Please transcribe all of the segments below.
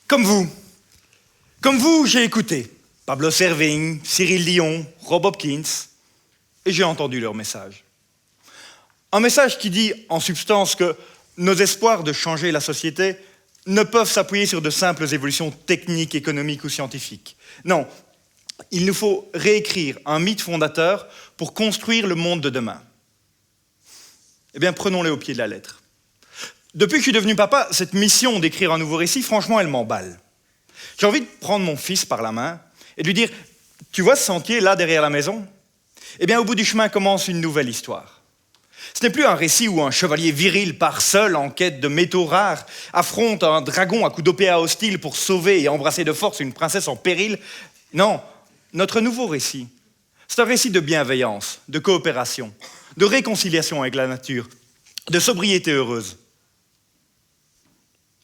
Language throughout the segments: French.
Comme vous, j'ai écouté Pablo Servigne, Cyril Dion, Rob Hopkins, et j'ai entendu leur message. Un message qui dit, en substance, que nos espoirs de changer la société ne peuvent s'appuyer sur de simples évolutions techniques, économiques ou scientifiques. Non, il nous faut réécrire un mythe fondateur pour construire le monde de demain. Eh bien, prenons-les au pied de la lettre. Depuis que je suis devenu papa, cette mission d'écrire un nouveau récit, franchement, elle m'emballe. J'ai envie de prendre mon fils par la main et de lui dire « Tu vois ce sentier là derrière la maison ?» Eh bien, au bout du chemin commence une nouvelle histoire. Ce n'est plus un récit où un chevalier viril part seul en quête de métaux rares, affronte un dragon à coups d'OPA hostile pour sauver et embrasser de force une princesse en péril. Non, notre nouveau récit, c'est un récit de bienveillance, de coopération, de réconciliation avec la nature, de sobriété heureuse.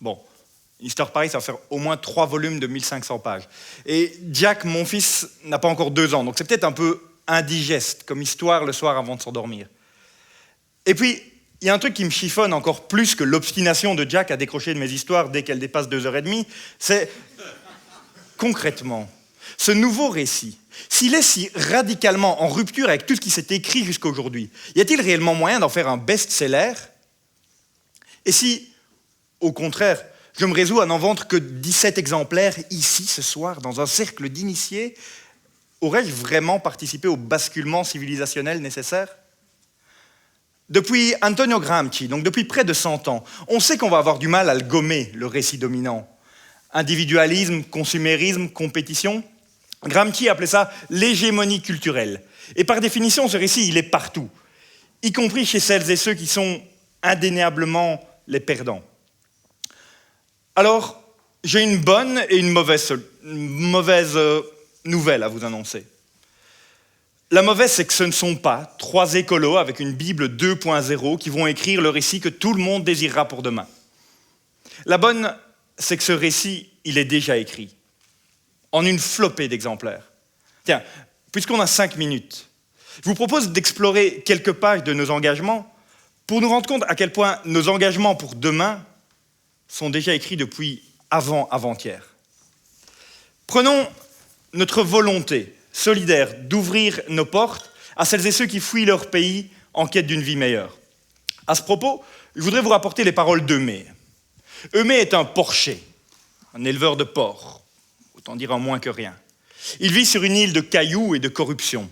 Bon, une histoire pareille, ça va faire au moins 3 volumes de 1500 pages. Et Jack, mon fils, n'a pas encore 2 ans, donc c'est peut-être un peu indigeste comme histoire le soir avant de s'endormir. Et puis, il y a un truc qui me chiffonne encore plus que l'obstination de Jack à décrocher de mes histoires dès qu'elles dépassent 2h30, c'est concrètement, ce nouveau récit, s'il est si radicalement en rupture avec tout ce qui s'est écrit jusqu'à aujourd'hui, y a-t-il réellement moyen d'en faire un best-seller? Et si, au contraire, je me résous à n'en vendre que 17 exemplaires ici, ce soir, dans un cercle d'initiés, aurais-je vraiment participé au basculement civilisationnel nécessaire? Depuis Antonio Gramsci, donc depuis près de 100 ans, on sait qu'on va avoir du mal à le gommer, le récit dominant. Individualisme, consumérisme, compétition. Gramsci appelait ça l'hégémonie culturelle. Et par définition, ce récit, il est partout, y compris chez celles et ceux qui sont indéniablement les perdants. Alors, j'ai une bonne et une mauvaise nouvelle à vous annoncer. La mauvaise, c'est que ce ne sont pas 3 écolos avec une Bible 2.0 qui vont écrire le récit que tout le monde désirera pour demain. La bonne, c'est que ce récit, il est déjà écrit, en une flopée d'exemplaires. Tiens, puisqu'on a 5 minutes, je vous propose d'explorer quelques pages de nos engagements pour nous rendre compte à quel point nos engagements pour demain sont déjà écrits depuis avant-hier. Prenons notre volonté solidaire d'ouvrir nos portes à celles et ceux qui fuient leur pays en quête d'une vie meilleure. À ce propos, je voudrais vous rapporter les paroles d'Eumée. Eumée est un porcher, un éleveur de porcs, autant dire en moins que rien. Il vit sur une île de cailloux et de corruption.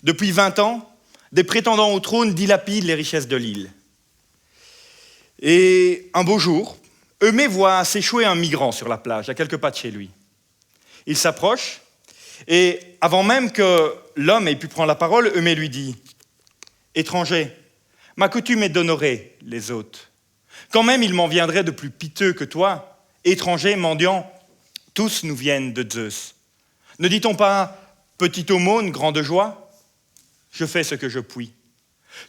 Depuis 20 ans, des prétendants au trône dilapident les richesses de l'île. Et un beau jour, Eumée voit s'échouer un migrant sur la plage, à quelques pas de chez lui. Il s'approche, et avant même que l'homme ait pu prendre la parole, Eumée lui dit « Étranger, ma coutume est d'honorer les hôtes. Quand même il m'en viendrait de plus piteux que toi, étranger, mendiant, tous nous viennent de Zeus. Ne dit-on pas « Petite aumône, grande joie » Je fais ce que je puis.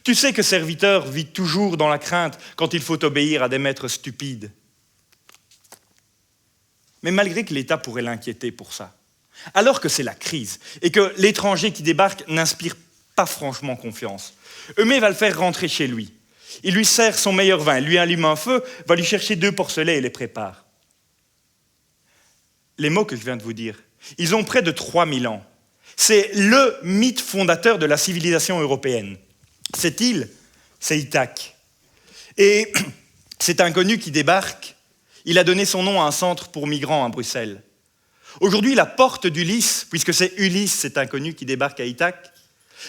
Tu sais que serviteur vit toujours dans la crainte quand il faut obéir à des maîtres stupides. Mais malgré que l'État pourrait l'inquiéter pour ça, alors que c'est la crise et que l'étranger qui débarque n'inspire pas franchement confiance, Eumée va le faire rentrer chez lui. Il lui sert son meilleur vin, lui allume un feu, va lui chercher 2 porcelets et les prépare. Les mots que je viens de vous dire, ils ont près de 3000 ans. C'est le mythe fondateur de la civilisation européenne. Cette île, c'est Ithaque. Et cet inconnu qui débarque, il a donné son nom à un centre pour migrants à Bruxelles. Aujourd'hui, la porte d'Ulysse, puisque c'est Ulysse, cet inconnu qui débarque à Ithaque,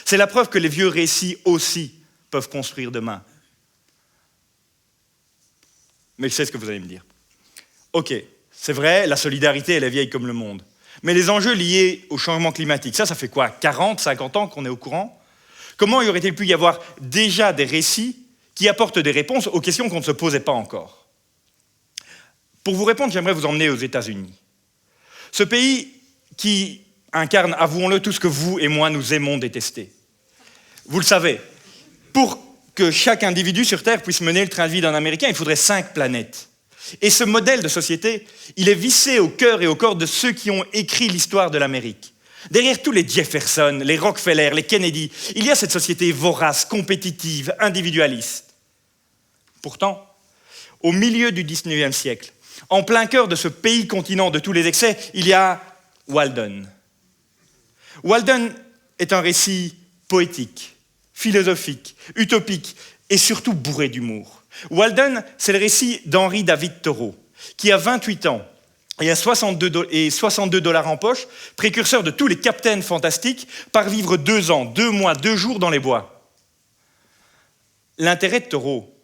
c'est la preuve que les vieux récits aussi peuvent construire demain. Mais je sais ce que vous allez me dire. Ok, c'est vrai, la solidarité, elle est vieille comme le monde. Mais les enjeux liés au changement climatique, ça fait quoi, 40, 50 ans qu'on est au courant? Comment y aurait-il pu y avoir déjà des récits qui apportent des réponses aux questions qu'on ne se posait pas encore? Pour vous répondre, j'aimerais vous emmener aux États-Unis. Ce pays qui incarne, avouons-le, tout ce que vous et moi nous aimons détester. Vous le savez, pour que chaque individu sur Terre puisse mener le train de vie d'un Américain, il faudrait 5 planètes. Et ce modèle de société, il est vissé au cœur et au corps de ceux qui ont écrit l'histoire de l'Amérique. Derrière tous les Jefferson, les Rockefeller, les Kennedy, il y a cette société vorace, compétitive, individualiste. Pourtant, au milieu du 19e siècle, En plein cœur de ce pays-continent de tous les excès, il y a Walden. Walden est un récit poétique, philosophique, utopique et surtout bourré d'humour. Walden, c'est le récit d'Henry David Thoreau, qui a 28 ans et a 62 $ en poche, précurseur de tous les captains fantastiques, part vivre 2 ans, 2 mois, 2 jours dans les bois. L'intérêt de Thoreau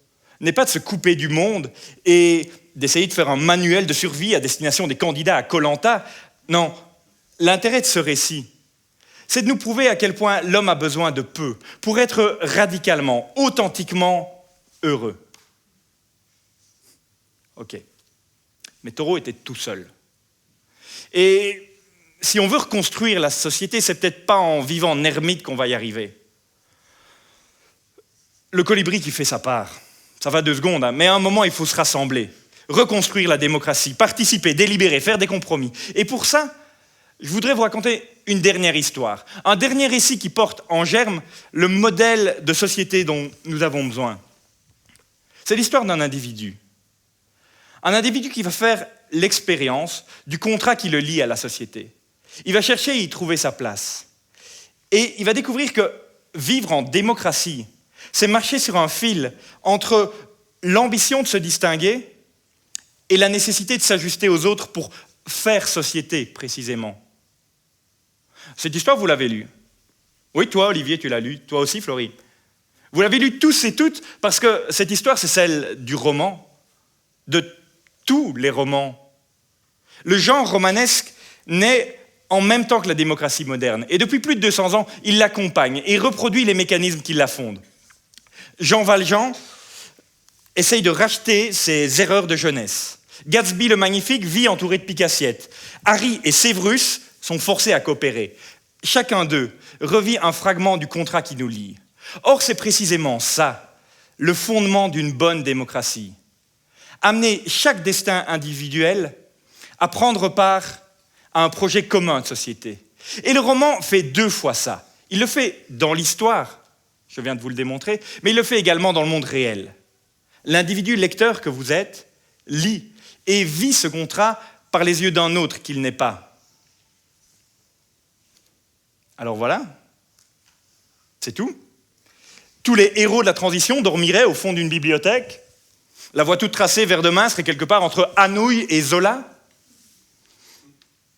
n'est pas de se couper du monde et d'essayer de faire un manuel de survie à destination des candidats à Koh-Lanta. Non, l'intérêt de ce récit, c'est de nous prouver à quel point l'homme a besoin de peu pour être radicalement, authentiquement heureux. Ok. Mais Thoreau était tout seul. Et si on veut reconstruire la société, c'est peut-être pas en vivant en ermite qu'on va y arriver. Le colibri qui fait sa part, ça va 2 secondes, hein, mais à un moment, il faut se rassembler, reconstruire la démocratie, participer, délibérer, faire des compromis. Et pour ça, je voudrais vous raconter une dernière histoire, un dernier récit qui porte en germe le modèle de société dont nous avons besoin. C'est l'histoire d'un individu. Un individu qui va faire l'expérience du contrat qui le lie à la société. Il va chercher à y trouver sa place. Et il va découvrir que vivre en démocratie, c'est marcher sur un fil entre l'ambition de se distinguer et la nécessité de s'ajuster aux autres pour faire société, précisément. Cette histoire, vous l'avez lue. Oui, toi, Olivier, tu l'as lue. Toi aussi, Florie. Vous l'avez lue tous et toutes parce que cette histoire, c'est celle du roman, de tous les romans. Le genre romanesque naît en même temps que la démocratie moderne. Et depuis plus de 200 ans, il l'accompagne et reproduit les mécanismes qui la fondent. Jean Valjean essaye de racheter ses erreurs de jeunesse. Gatsby le Magnifique vit entouré de pique-assiettes. Harry et Séverus sont forcés à coopérer. Chacun d'eux revit un fragment du contrat qui nous lie. Or, c'est précisément ça, le fondement d'une bonne démocratie. Amener chaque destin individuel à prendre part à un projet commun de société. Et le roman fait 2 fois ça. Il le fait dans l'histoire, je viens de vous le démontrer, mais il le fait également dans le monde réel. L'individu lecteur que vous êtes lit et vit ce contrat par les yeux d'un autre qu'il n'est pas. Alors voilà, c'est tout. Tous les héros de la transition dormiraient au fond d'une bibliothèque. La voie toute tracée vers demain serait quelque part entre Anouilh et Zola.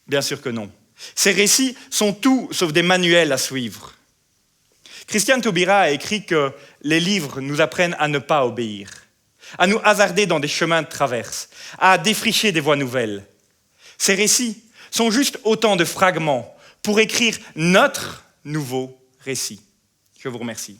Bien sûr que non. Ces récits sont tout sauf des manuels à suivre. Christiane Taubira a écrit que les livres nous apprennent à ne pas obéir, à nous hasarder dans des chemins de traverse, à défricher des voies nouvelles. Ces récits sont juste autant de fragments pour écrire notre nouveau récit. Je vous remercie.